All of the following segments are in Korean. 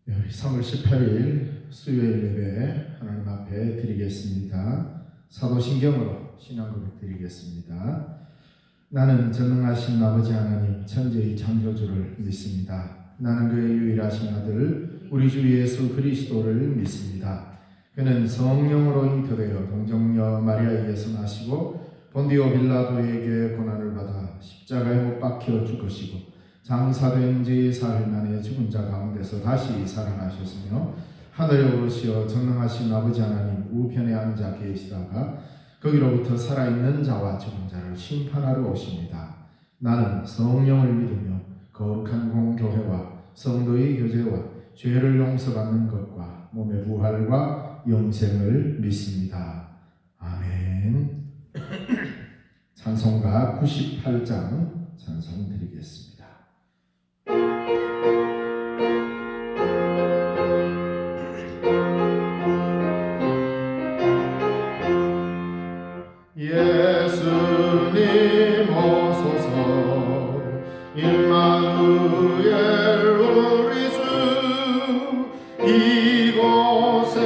우리 3월 18일 수요일 예배 하나님 앞에 드리겠습니다. 사도신경으로 신앙고백 드리겠습니다. 나는 전능하신 아버지 하나님 천지의 창조주를 믿습니다. 나는 그의 유일하신 아들 우리 주 예수 그리스도를 믿습니다. 그는 성령으로 잉태되어 동정녀 마리아에게서 나시고 본디오 빌라도에게 고난을 받아 십자가에 못 박혀 죽으시고 장사된 지 사흘 만에 죽은 자 가운데서 다시 살아나셨으며 하늘에 오르시어 전능하신 아버지 하나님 우편에 앉아 계시다가 거기로부터 살아있는 자와 죽은 자를 심판하러 오십니다. 나는 성령을 믿으며 거룩한 공교회와 성도의 교제와 죄를 용서받는 것과 몸의 부활과 영생을 믿습니다. 아멘. 찬송가 98장 찬송 드리겠습니다. 예수님 오소서 임마누엘 우리 주 이곳에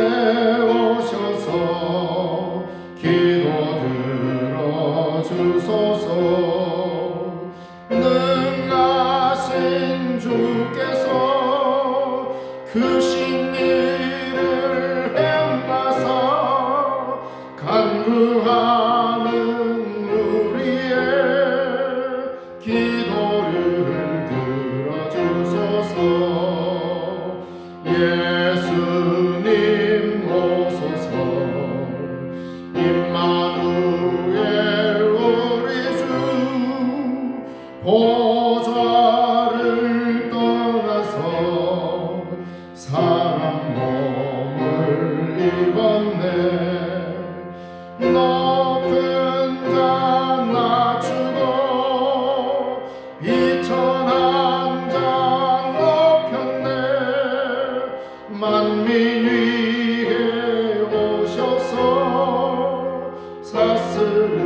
오셔서 기도 들어주소서. 능하신 주께서 크신 일을 행하사 간구하는 우리의 기도를 들어주소서. 예수님 오소서 임마누엘 우리 주 보좌를 떠나서 사람 몸을 입었네. 높은 자 낮추고 비천한 자 높였네. 만민 위에 오셔서 사슬을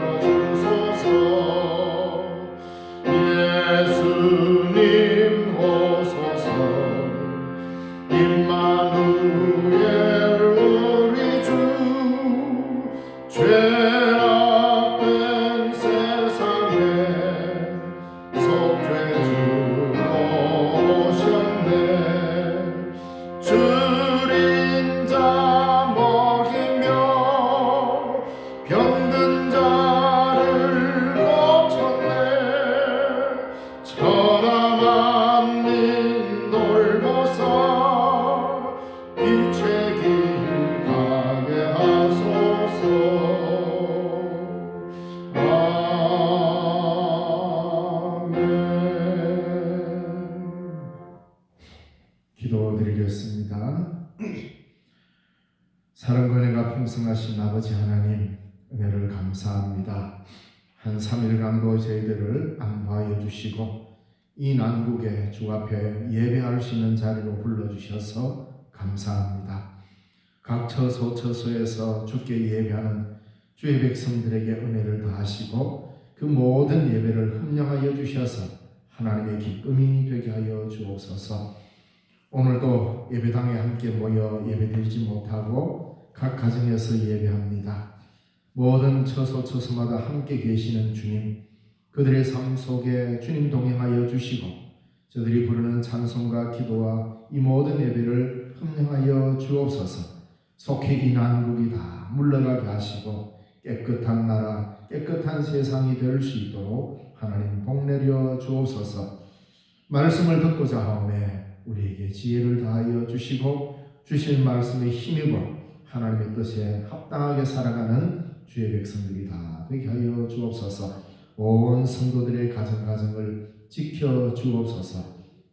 풀어주소서. 예수님 오소서 임마누엘 우리 주 죄악된 세상에 속죄주로 오셨네. 줄인 자 먹이며 병든 자를 고쳤네. 천하 만민 돌보사 빛의 길 가게 하소서. 기도드리겠습니다. 사랑과 은혜가 풍성하신 아버지 하나님, 은혜를 감사합니다. 한 3일간도 저희들을 안보하여 주시고 이 난국에 주 앞에 예배할 수 있는 자리로 불러주셔서 감사합니다. 각 처소 처소에서 주께 예배하는 주의 백성들에게 은혜를 더하시고 그 모든 예배를 흠령하여 주셔서 하나님의 기쁨이 되게 하여 주옵소서. 오늘도 예배당에 함께 모여 예배드리지 못하고 각 가정에서 예배합니다. 모든 처소 처소마다 함께 계시는 주님, 그들의 삶 속에 주님 동행하여 주시고 저들이 부르는 찬송과 기도와 이 모든 예배를 흠령하여 주옵소서. 속히 이 난국이 다 물러가게 하시고 깨끗한 나라, 깨끗한 세상이 될 수 있도록 하나님 복내려 주옵소서. 말씀을 듣고자 하오매 우리에게 지혜를 다하여 주시고 주실 말씀에 힘입어 하나님의 뜻에 합당하게 살아가는 주의 백성들이 다 되게 하여 주옵소서. 온 성도들의 가정가정을 지켜 주옵소서.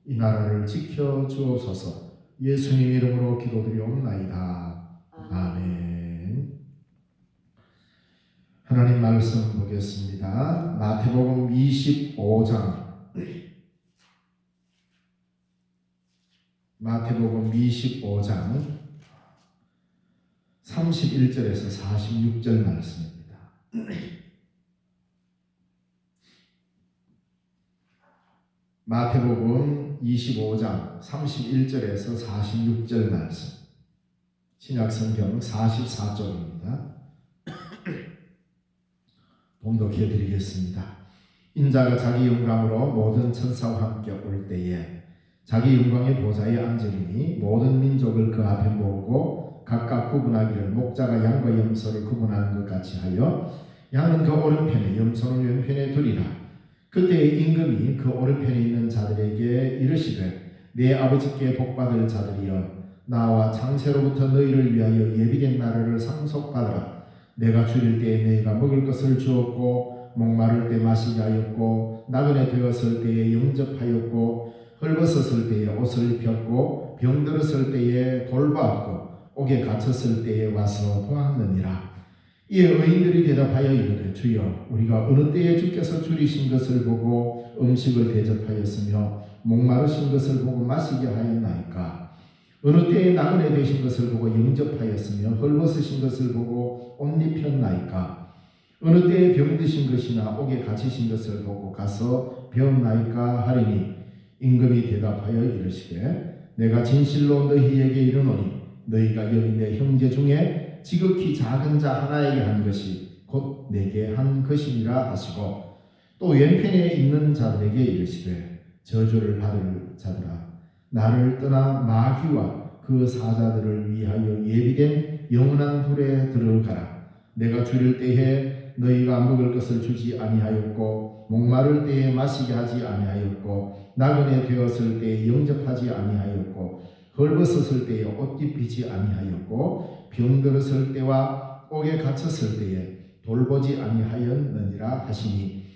이 나라를 지켜 주옵소서. 예수님 이름으로 기도드리옵나이다. 아멘. 하나님 말씀 보겠습니다. 마태복음 25장 마태복음 25장 31절에서 46절 말씀입니다. 마태복음 25장 31절에서 46절 말씀, 신약성경 44쪽입니다. 봉독해 드리겠습니다. 인자가 자기 영광으로 모든 천사와 함께 올 때에 자기 영광의 보좌에 앉으리니 모든 민족을 그 앞에 모으고 각각 구분하기를 목자가 양과 염소를 구분하는 것 같이 하여 양은 그 오른편에 염소는 왼편에 두리라. 그때 임금이 그 오른편에 있는 자들에게 이르시되 내 아버지께 복받을 자들이여 나와 창세로부터 너희를 위하여 예비된 나라를 상속받으라. 내가 줄일 때에 너희가 먹을 것을 주었고 목마를 때 마시게 하였고 나그네 되었을 때에 영접하였고 헐벗었을 때에 옷을 입혔고 병들었을 때에 돌보았고 옥에 갇혔을 때에 와서 보았느니라. 이에 의인들이 대답하여 이르되 주여 우리가 어느 때에 주께서 줄이신 것을 보고 음식을 대접하였으며 목마르신 것을 보고 마시게 하였나이까. 어느 때에 나그네 되신 것을 보고 영접하였으며 헐벗으신 것을 보고 옷 입혔나이까. 어느 때에 병드신 것이나 옥에 갇히신 것을 보고 가서 배웠나이까 하리니 임금이 대답하여 이르시되 내가 진실로 너희에게 이르노니 너희가 여기 내 형제 중에 지극히 작은 자 하나에게 한 것이 곧 내게 한 것이니라 하시고 또 왼편에 있는 자들에게 이르시되 저주를 받을 자들아 나를 떠나 마귀와 그 사자들을 위하여 예비된 영원한 불에 들어가라. 내가 줄일 때에 너희가 먹을 것을 주지 아니하였고 목마를 때에 마시게 하지 아니하였고 나그네 되었을 때에 영접하지 아니하였고 헐벗었을 때에 옷 입히지 아니하였고 병들었을 때와 옥에 갇혔을 때에 돌보지 아니하였느니라 하시니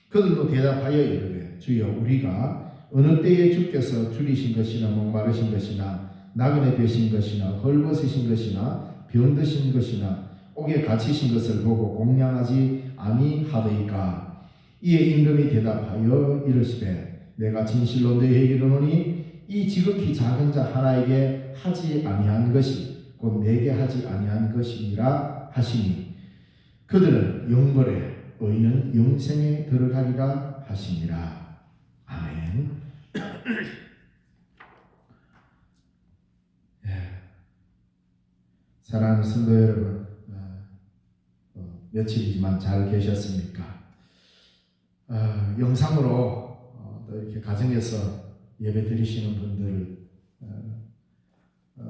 그들도 대답하여 이르되 주여 우리가 어느 때에 주께서 줄이신 것이나 목마르신 것이나 나그네 되신 것이나 헐벗으신 것이나 병드신 것이나 옥에 갇히신 것을 보고 공양하지 아니하더이까. 이에 임금이 대답하여 이르시되 내가 진실로 너희에게 이르노니 이 지극히 작은 자 하나에게 하지 아니한 것이 곧 내게 하지 아니한 것이니라 하시니 그들은 영벌에 의인은 영생에 들어가리라 하시니라. 아멘. 사랑하는 성도 여러분, 며칠이지만 잘 계셨습니까? 영상으로 또 이렇게 가정에서 예배 드리시는 분들,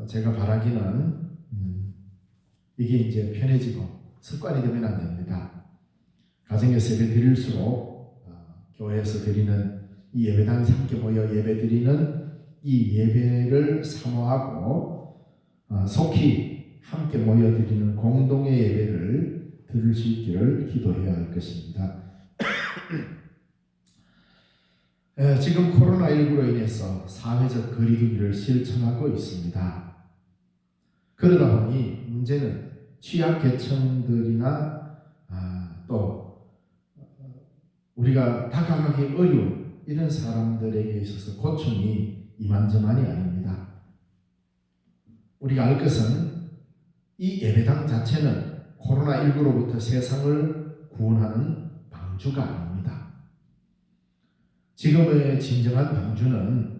제가 바라기는 이게 이제 편해지고 습관이 되면 안 됩니다. 가정에서 예배 드릴수록 교회에서 드리는 이 예배당에서 함께 모여 예배 드리는 이 예배를 사모하고 속히 함께 모여 드리는 공동의 예배를 들을 수 있기를 기도해야 할 것입니다. 지금 코로나19로 인해서 사회적 거리두기를 실천하고 있습니다. 그러다 보니 문제는 취약계층들이나 또 우리가 다가가기 어려운 이런 사람들에게 있어서 고충이 이만저만이 아닙니다. 우리가 알 것은 이 예배당 자체는 코로나19로부터 세상을 구원하는 방주가 아닙니다. 지금의 진정한 방주는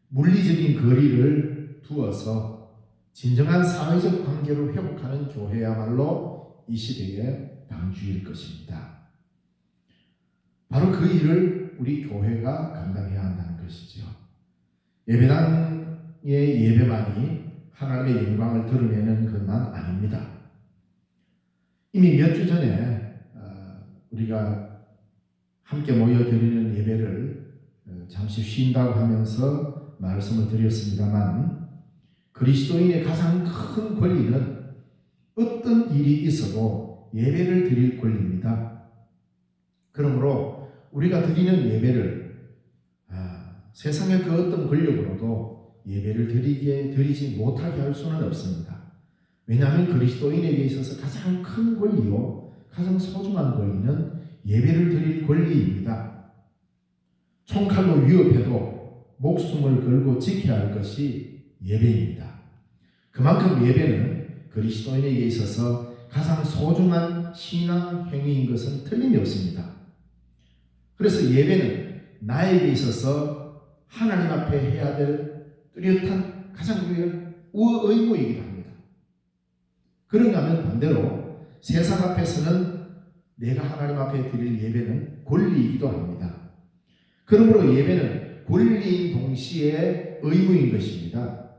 물리적인 거리를 두어서 진정한 사회적 관계를 회복하는 교회야말로 이 시대의 방주일 것입니다. 바로 그 일을 우리 교회가 감당해야 한다는 것이죠. 예배당의 예배만이 하나님의 영광을 드러내는 것만 아닙니다. 이미 몇 주 전에 우리가 함께 모여 드리는 예배를 잠시 쉰다고 하면서 말씀을 드렸습니다만 그리스도인의 가장 큰 권리는 어떤 일이 있어도 예배를 드릴 권리입니다. 그러므로 우리가 드리는 예배를 세상의 그 어떤 권력으로도 예배를 드리지 못하게 할 수는 없습니다. 왜냐하면 그리스도인에게 있어서 가장 큰 권리요 가장 소중한 권리는 예배를 드릴 권리입니다. 총칼로 위협해도 목숨을 걸고 지켜야 할 것이 예배입니다. 그만큼 예배는 그리스도인에게 있어서 가장 소중한 신앙 행위인 것은 틀림이 없습니다. 그래서 예배는 나에게 있어서 하나님 앞에 해야 될 뚜렷한 가장 중요한 의무이기도 합니다. 그런가 하면 반대로 세상 앞에서는 내가 하나님 앞에 드릴 예배는 권리이기도 합니다. 그러므로 예배는 권리인 동시에 의무인 것입니다.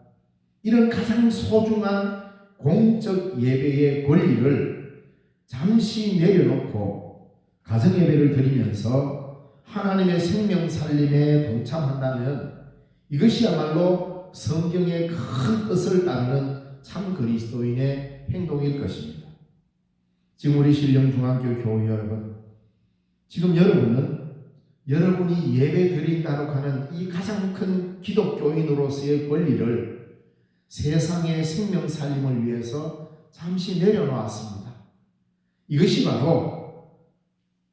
이런 가장 소중한 공적 예배의 권리를 잠시 내려놓고 가정 예배를 드리면서 하나님의 생명 살림에 동참한다면 이것이야말로 성경의 큰 뜻을 따르는 참 그리스도인의 행동일 것입니다. 지금 우리 신령중앙교 교회 여러분, 지금 여러분이 예배 드린다고 하는 이 가장 큰 기독교인으로서의 권리를 세상의 생명 살림을 위해서 잠시 내려놓았습니다. 이것이 바로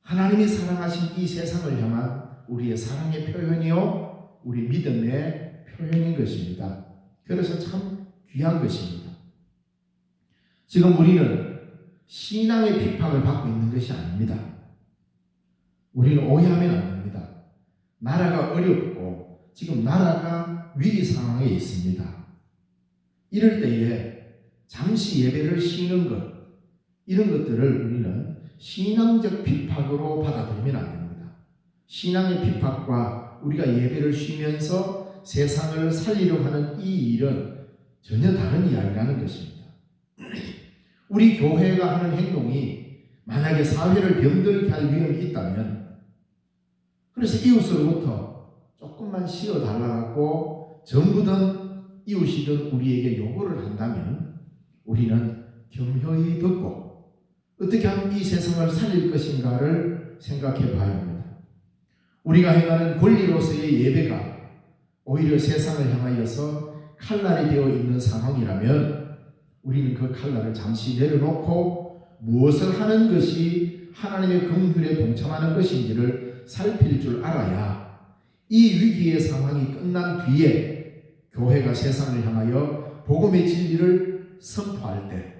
하나님이 사랑하신 이 세상을 향한 우리의 사랑의 표현이요, 우리 믿음의 표현인 것입니다. 그래서 참 귀한 것입니다. 지금 우리는 신앙의 핍박을 받고 있는 것이 아닙니다. 우리는 오해하면 안 됩니다. 나라가 어렵고 지금 나라가 위기 상황에 있습니다. 이럴 때에 잠시 예배를 쉬는 것, 이런 것들을 우리는 신앙적 핍박으로 받아들이면 안 됩니다. 신앙의 핍박과 우리가 예배를 쉬면서 세상을 살리려고 하는 이 일은 전혀 다른 이야기라는 것입니다. 우리 교회가 하는 행동이 만약에 사회를 병들게 할 위험이 있다면, 그래서 이웃으로부터 조금만 쉬어달라고 전부든 이웃이든 우리에게 요구를 한다면 우리는 겸허히 듣고 어떻게 하면 이 세상을 살릴 것인가를 생각해 봐야 합니다. 우리가 행하는 권리로서의 예배가 오히려 세상을 향하여서 칼날이 되어 있는 상황이라면 우리는 그 칼날을 잠시 내려놓고 무엇을 하는 것이 하나님의 긍휼에 동참하는 것인지를 살필 줄 알아야 이 위기의 상황이 끝난 뒤에 교회가 세상을 향하여 복음의 진리를 선포할 때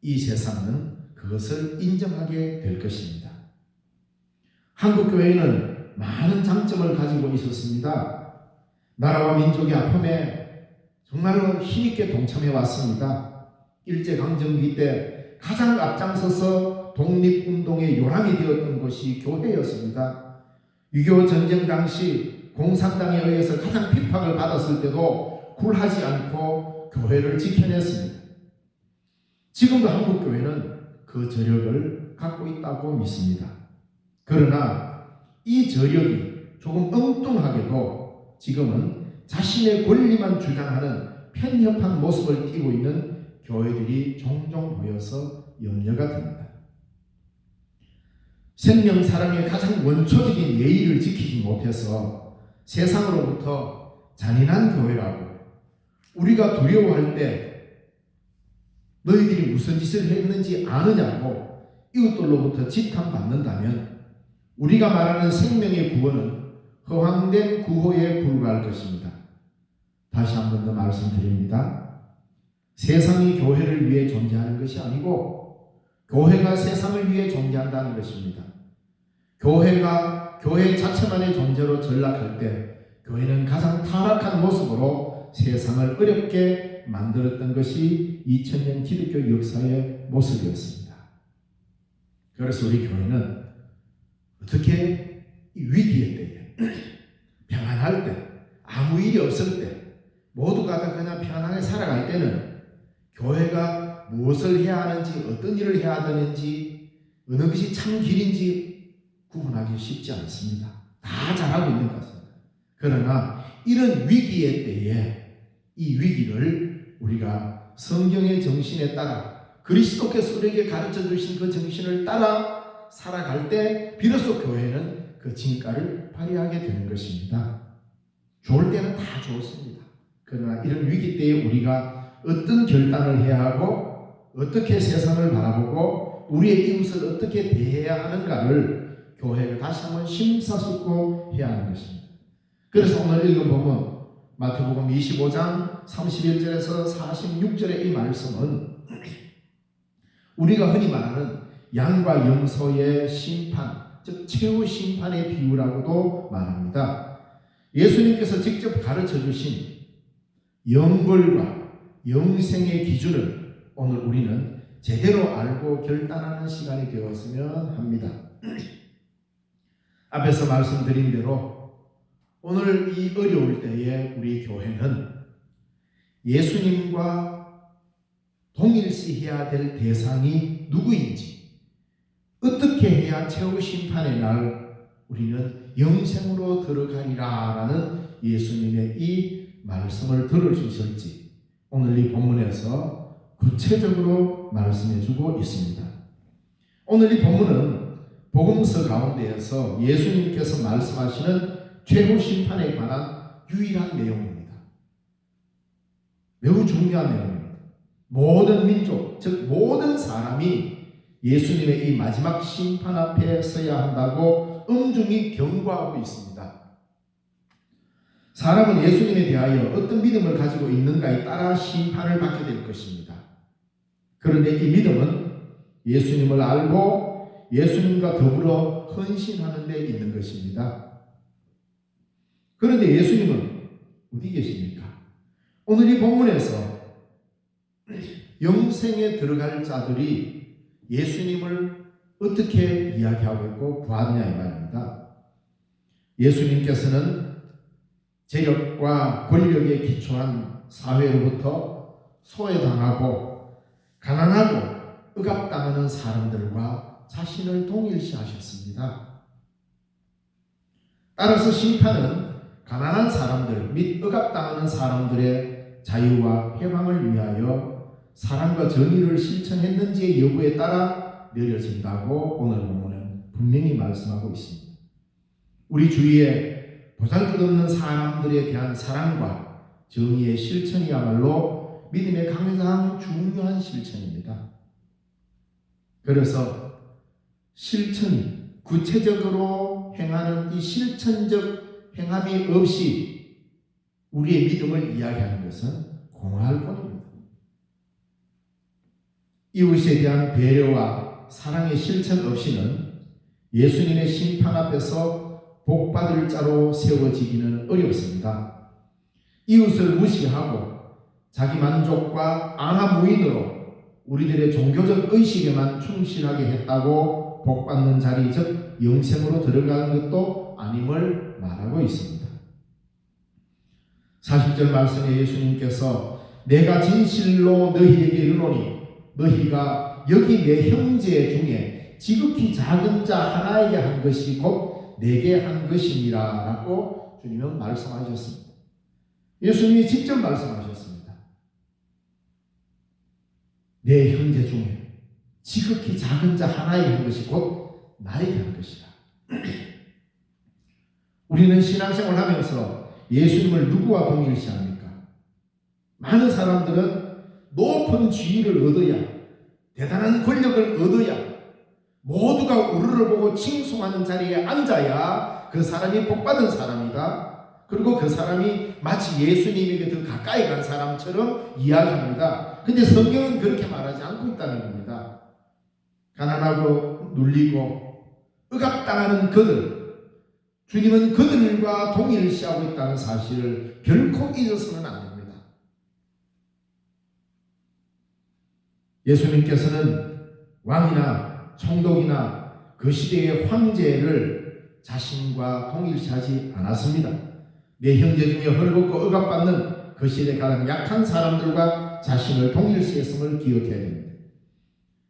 이 세상은 그것을 인정하게 될 것입니다. 한국교회는 많은 장점을 가지고 있었습니다. 나라와 민족의 아픔에 정말로 힘있게 동참해 왔습니다. 일제강점기 때 가장 앞장서서 독립운동의 요람이 되었던 것이 교회였습니다. 6.25 전쟁 당시 공산당에 의해서 가장 핍박을 받았을 때도 굴하지 않고 교회를 지켜냈습니다. 지금도 한국교회는 그 저력을 갖고 있다고 믿습니다. 그러나 이 저력이 조금 엉뚱하게도 지금은 자신의 권리만 주장하는 편협한 모습을 띠고 있는 교회들이 종종 보여서 염려가 됩니다. 생명 사랑의 가장 원초적인 예의를 지키지 못해서 세상으로부터 잔인한 교회라고, 우리가 두려워할 때 너희들이 무슨 짓을 했는지 아느냐고 이웃들로부터 지탄받는다면 우리가 말하는 생명의 구원은 허황된 구호에 불과할 것입니다. 다시 한 번 더 말씀드립니다. 세상이 교회를 위해 존재하는 것이 아니고 교회가 세상을 위해 존재한다는 것입니다. 교회가 교회 자체만의 존재로 전락할 때 교회는 가장 타락한 모습으로 세상을 어렵게 만들었던 것이 2000년 기독교 역사의 모습이었습니다. 그래서 우리 교회는 어떻게 이 위기의 때에 평안할 때, 아무 일이 없을 때, 모두가 다 그냥 편안하게 살아갈 때는 교회가 무엇을 해야 하는지, 어떤 일을 해야 되는지, 어느 것이 참 길인지 구분하기 쉽지 않습니다. 다 잘하고 있는 것 같습니다. 그러나 이런 위기의 때에 이 위기를 우리가 성경의 정신에 따라 그리스도께서 우리에게 가르쳐 주신 그 정신을 따라 살아갈 때 비로소 교회는 그 진가를 발휘하게 되는 것입니다. 좋을 때는 다 좋습니다. 그러나 이런 위기 때에 우리가 어떤 결단을 해야 하고 어떻게 세상을 바라보고 우리의 이웃을 어떻게 대해야 하는가를 교회가 다시 한번 심사숙고해야 하는 것입니다. 그래서 오늘 읽어보면 마태복음 25장 31절에서 46절의 이 말씀은 우리가 흔히 말하는 양과 염소의 심판, 즉 최후 심판의 비유라고도 말합니다. 예수님께서 직접 가르쳐 주신 영벌과 영생의 기준을 오늘 우리는 제대로 알고 결단하는 시간이 되었으면 합니다. 앞에서 말씀드린 대로 오늘 이 어려울 때에 우리 교회는 예수님과 동일시해야 될 대상이 누구인지, 어떻게 해야 최후 심판의 날 우리는 영생으로 들어가리라 라는 예수님의 이 말씀을 들을 수 있을지 오늘 이 본문에서 구체적으로 말씀해 주고 있습니다. 오늘 이 본문은 복음서 가운데에서 예수님께서 말씀하시는 최후 심판에 관한 유일한 내용입니다. 매우 중요한 내용입니다. 모든 민족, 즉 모든 사람이 예수님의 이 마지막 심판 앞에 서야 한다고 엄중히 경고하고 있습니다. 사람은 예수님에 대하여 어떤 믿음을 가지고 있는가에 따라 심판을 받게 될 것입니다. 그런데 이 믿음은 예수님을 알고 예수님과 더불어 헌신하는 데 있는 것입니다. 그런데 예수님은 어디 계십니까? 오늘 이 본문에서 영생에 들어갈 자들이 예수님을 어떻게 이야기하고 있고 보았냐 이 말입니다. 예수님께서는 재력과 권력에 기초한 사회로부터 소외당하고 가난하고 억압당하는 사람들과 자신을 동일시하셨습니다. 따라서 심판은 가난한 사람들 및 억압당하는 사람들의 자유와 해방을 위하여 사랑과 정의를 실천했는지의 여부에 따라 내려진다고 오늘 본문은 분명히 말씀하고 있습니다. 우리 주위에 보잘것없는 사람들에 대한 사랑과 정의의 실천이야말로 믿음의 가장 중요한 실천입니다. 그래서 실천이 구체적으로 행하는 이 실천적 행함이 없이 우리의 믿음을 이야기하는 것은 공허할 뿐입니다. 이웃에 대한 배려와 사랑의 실천 없이는 예수님의 심판 앞에서 복받을 자로 세워지기는 어렵습니다. 이웃을 무시하고 자기 만족과 안하무인으로 우리들의 종교적 의식에만 충실하게 했다고 복받는 자리 즉 영생으로 들어가는 것도 아님을 말하고 있습니다. 40절 말씀에 예수님께서 내가 진실로 너희에게 이르노니 너희가 여기 내 형제 중에 지극히 작은 자 하나에게 한 것이 곧 내게 한 것이니라 라고 주님은 말씀하셨습니다. 예수님이 직접 말씀하셨습니다. 내 형제 중에 지극히 작은 자 하나에게 한 것이 곧 나에게 한 것이라. 우리는 신앙생활을 하면서 예수님을 누구와 동일시합니까? 많은 사람들은 높은 지위를 얻어야, 대단한 권력을 얻어야, 모두가 우르르 보고 칭송하는 자리에 앉아야 그 사람이 복받은 사람이다. 그리고 그 사람이 마치 예수님에게 더 가까이 간 사람처럼 이야기합니다. 근데 성경은 그렇게 말하지 않고 있다는 겁니다. 가난하고 눌리고 억압당하는 그들, 주님은 그들과 동일시하고 있다는 사실을 결코 잊어서는 안 됩니다. 예수님께서는 왕이나 총독이나 그 시대의 황제를 자신과 동일시하지 않았습니다. 내 형제 중에 헐벗고 억압받는 그 시대의 가장 약한 사람들과 자신을 동일시했음을 기억해야 됩니다.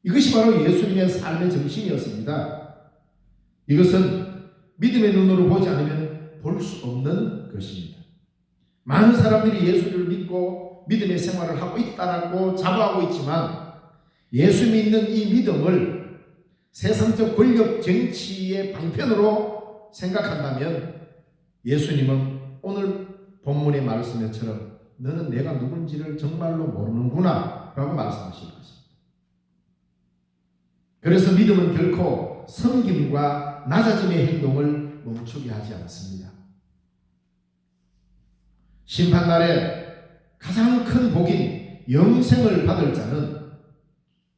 이것이 바로 예수님의 삶의 정신이었습니다. 이것은 믿음의 눈으로 보지 않으면 볼 수 없는 것입니다. 많은 사람들이 예수를 믿고 믿음의 생활을 하고 있다라고 자부하고 있지만 예수 믿는 이 믿음을 세상적 권력 정치의 방편으로 생각한다면 예수님은 오늘 본문의 말씀처럼 너는 내가 누군지를 정말로 모르는구나 라고 말씀하실 것입니다. 그래서 믿음은 결코 섬김과 낮아짐의 행동을 멈추게 하지 않습니다. 심판날에 가장 큰 복인 영생을 받을 자는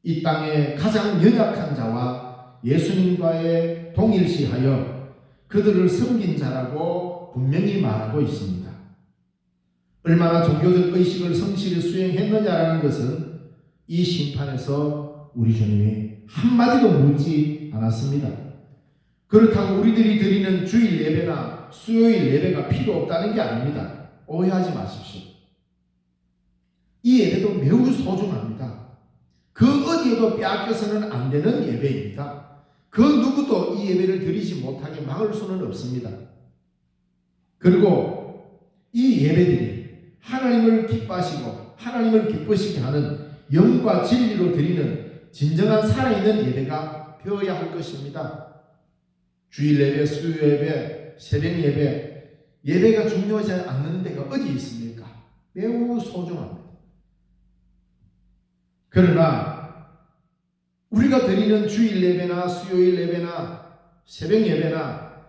이 땅의 가장 연약한 자와 예수님과의 동일시하여 그들을 섬긴 자라고 분명히 말하고 있습니다. 얼마나 종교적 의식을 성실히 수행했느냐라는 것은 이 심판에서 우리 주님이 한마디도 묻지 않았습니다. 그렇다고 우리들이 드리는 주일 예배나 수요일 예배가 필요 없다는 게 아닙니다. 오해하지 마십시오. 이 예배도 매우 소중합니다. 그 어디에도 빼앗겨서는 안 되는 예배입니다. 그 누구도 이 예배를 드리지 못하게 막을 수는 없습니다. 그리고 이 예배들이 하나님을 기뻐하시고 하나님을 기쁘시게 하는 영과 진리로 드리는 진정한 살아있는 예배가 되어야 할 것입니다. 주일 예배, 수요 예배, 새벽 예배, 예배가 중요하지 않는 데가 어디 있습니까? 매우 소중합니다. 그러나 우리가 드리는 주일 예배나 수요일 예배나 새벽 예배나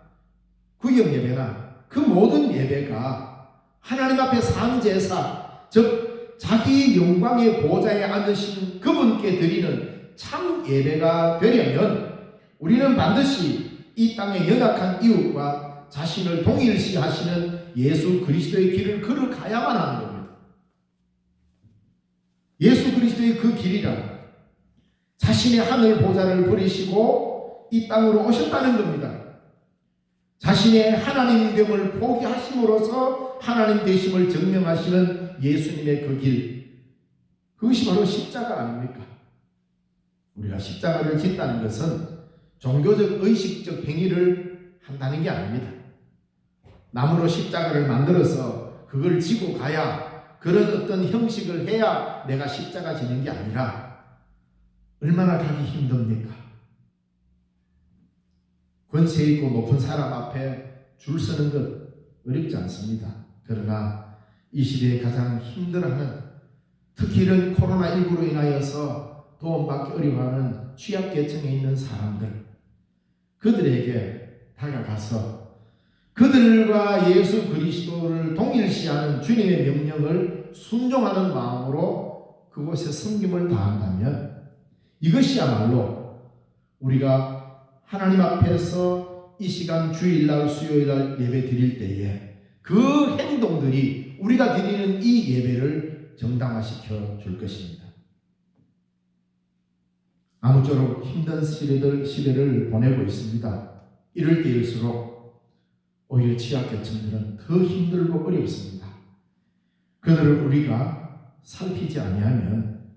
구역 예배나 그 모든 예배가 하나님 앞에 산제사, 즉 자기 영광의 보좌에 앉으신 그분께 드리는 참 예배가 되려면 우리는 반드시 이 땅의 연약한 이웃과 자신을 동일시하시는 예수 그리스도의 길을 걸어가야만 하는 겁니다. 예수 그리스도의 그 길이란 자신의 하늘 보좌를 버리시고 이 땅으로 오셨다는 겁니다. 자신의 하나님됨을 포기하심으로써 하나님 되심을 증명하시는 예수님의 그 길, 그것이 바로 십자가 아닙니까? 우리가 십자가를 짓다는 것은 종교적 의식적 행위를 한다는 게 아닙니다. 나무로 십자가를 만들어서 그걸 지고 가야, 그런 어떤 형식을 해야 내가 십자가 지는 게 아니라 얼마나 가기 힘듭니까? 권세 있고 높은 사람 앞에 줄 서는 것 어렵지 않습니다. 그러나 이 시대에 가장 힘들어하는, 특히 이런 코로나19로 인하여서 도움받기 어려워하는 취약계층에 있는 사람들, 그들에게 다가가서 그들과 예수 그리스도를 동일시하는 주님의 명령을 순종하는 마음으로 그곳에 섬김을 다한다면 이것이야말로 우리가 하나님 앞에서 이 시간 주일날 수요일날 예배 드릴 때에 그 행동들이 우리가 드리는 이 예배를 정당화시켜 줄 것입니다. 아무쪼록 힘든 시대를 보내고 있습니다. 이럴 때일수록 오히려 취약계층들은 더 힘들고 어렵습니다. 그들을 우리가 살피지 아니하면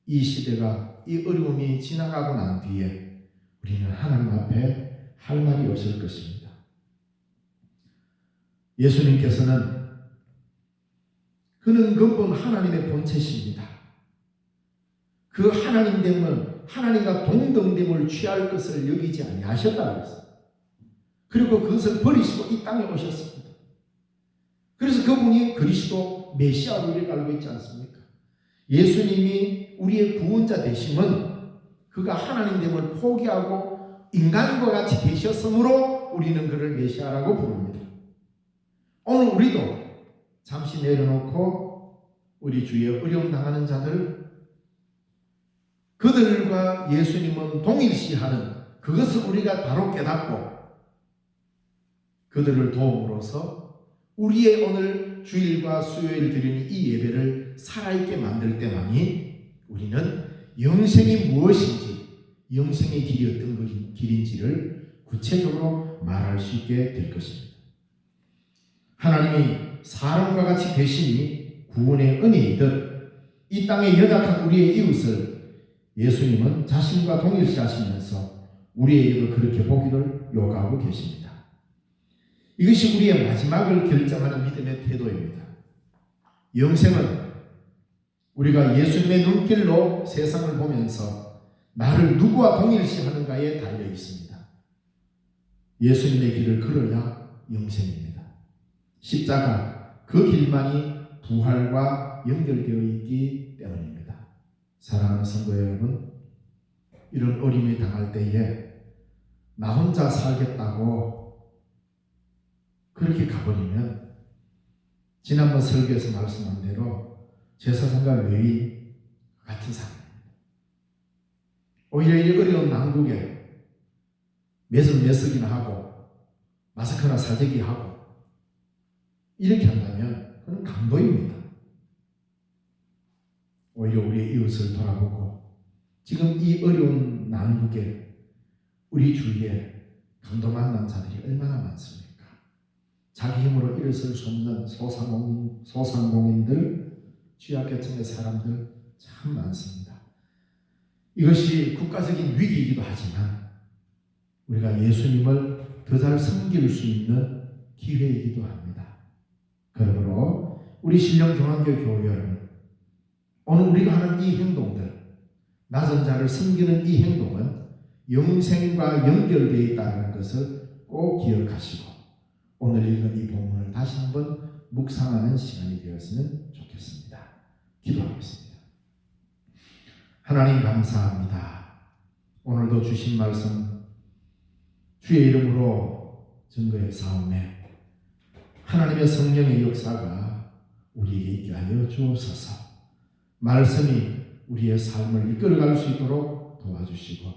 이 시대가, 이 어려움이 지나가고 난 뒤에 우리는 하나님 앞에 할 말이 없을 것입니다. 예수님께서는 그는 근본 하나님의 본체십니다. 그 하나님됨은 하나님과 동등됨을 취할 것을 여기지 아니하셨다고 했어요. 그리고 그것을 버리시고 이 땅에 오셨습니다. 그래서 그분이 그리스도 메시아로 이렇게 알고 있지 않습니까? 예수님이 우리의 구원자 되심은 그가 하나님됨을 포기하고 인간과 같이 되셨으므로 우리는 그를 메시아라고 부릅니다. 오늘 우리도 잠시 내려놓고 우리 주위에 어려움 당하는 자들, 그들과 예수님은 동일시하는 그것을 우리가 바로 깨닫고 그들을 도움으로써 우리의 오늘 주일과 수요일 드리는 이 예배를 살아있게 만들 때만이 우리는 영생이 무엇인지, 영생의 길이 어떤 길인지를 구체적으로 말할 수 있게 될 것입니다. 하나님이 사람과 같이 되시니 구원의 은혜이듯 이 땅에 연약한 우리의 이웃을 예수님은 자신과 동일시하시면서 우리에게도 그렇게 보기를 요구하고 계십니다. 이것이 우리의 마지막을 결정하는 믿음의 태도입니다. 영생은 우리가 예수님의 눈길로 세상을 보면서 나를 누구와 동일시하는가에 달려 있습니다. 예수님의 길을 걸어야 영생입니다. 십자가, 그 길만이 부활과 연결되어 있기 때문입니다. 사랑하는 성도 여러분, 이런 어림이 당할 때에 나 혼자 살겠다고 그렇게 가버리면 지난번 설교에서 말씀한 대로 제사장과 레위 같은 사람입니다. 오히려 이 어려운 난국에 몇석이나 하고 마스크나 사재기 하고 이렇게 한다면 그건 강도입니다. 오히려 우리의 이웃을 돌아보고 지금 이 어려운 난국에 우리 주위에 강도 만난 자들이 얼마나 많습니까? 자기 힘으로 일어설 수 없는 소상공인들, 취약계층의 사람들 참 많습니다. 이것이 국가적인 위기이기도 하지만 우리가 예수님을 더 잘 섬길 수 있는 기회이기도 합니다. 그러므로 우리 신령중앙교 교회 여러분, 오늘 우리가 하는 이 행동들, 낮은 자를 섬기는 이 행동은 영생과 연결되어 있다는 것을 꼭 기억하시고 오늘 읽은 이 본문을 다시 한번 묵상하는 시간이 되었으면 좋겠습니다. 기도하겠습니다. 하나님 감사합니다. 오늘도 주신 말씀 주의 이름으로 증거의 싸움에 하나님의 성령의 역사가 우리에게 있게 하여 주옵소서. 말씀이 우리의 삶을 이끌어갈 수 있도록 도와주시고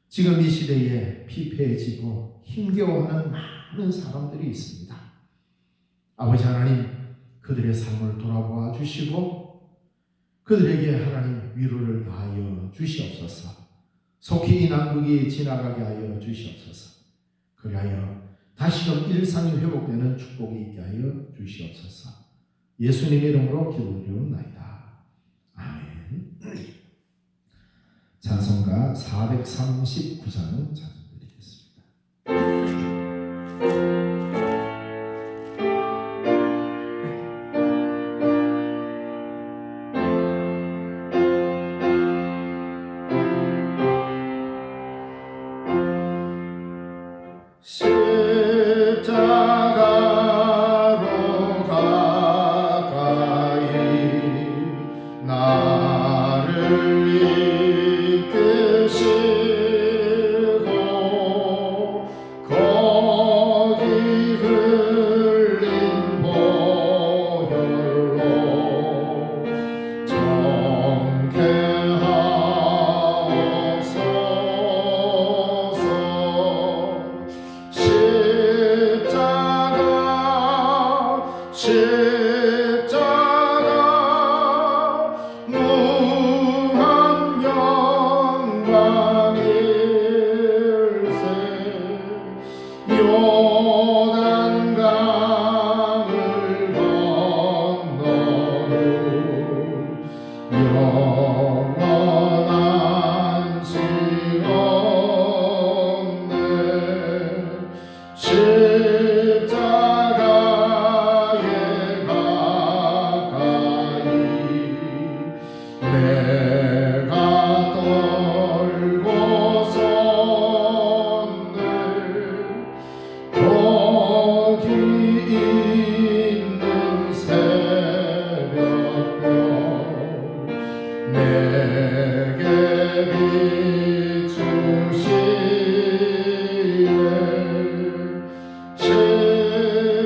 지금 이 시대에 피폐해지고 힘겨워하는 많은 사람들이 있습니다. 아버지 하나님, 그들의 삶을 돌아보아 주시고 그들에게 하나님 위로를 다하여 주시옵소서. 속히 이 난국이 지나가게 하여 주시옵소서. 그리하여 다시금 일상이 회복되는 축복이 있게 하여 주시옵소서. 예수님의 이름으로 기도드리옵나이다. 아멘. 찬송가 439장 찬송드리겠습니다. 십자가로 가까이 나를 이끄시고 거기 흘린 보혈로 정케하옵소서. 십자가 무한 영광일세. 요단강을 건너는 영원한 시온네. 십자가에 가까이 내가 떨고섰네. 거기 있는 새벽별 내게 비추시네. 십자가에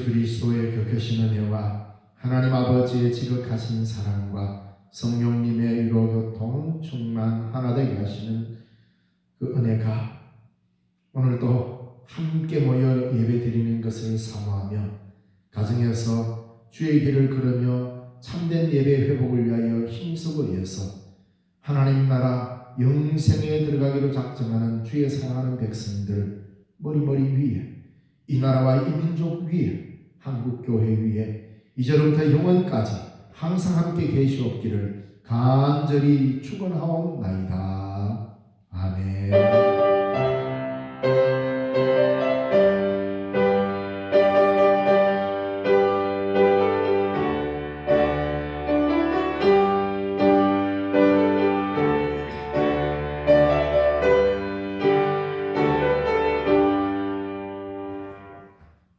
예수 그리스도의 격하신 은혜와 하나님 아버지의 지극하신 사랑과 성령님의 위로 교통 충만 하나 되게 하시는 그 은혜가 오늘도 함께 모여 예배드리는 것을 사모하며 가정에서 주의 길을 걸으며 참된 예배 회복을 위하여 힘쓰고 위해서 하나님 나라 영생에 들어가기로 작정하는 주의 사랑하는 백성들 머리머리 위에 이 나라와 이 민족 위에 한국교회 위에 이제로부터 영원까지 항상 함께 계시옵기를 간절히 축원하옵나이다. 아멘.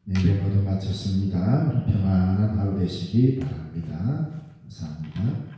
예배 모두 마쳤습니다. 평안한 하루 되시기 바랍니다. 감사합니다.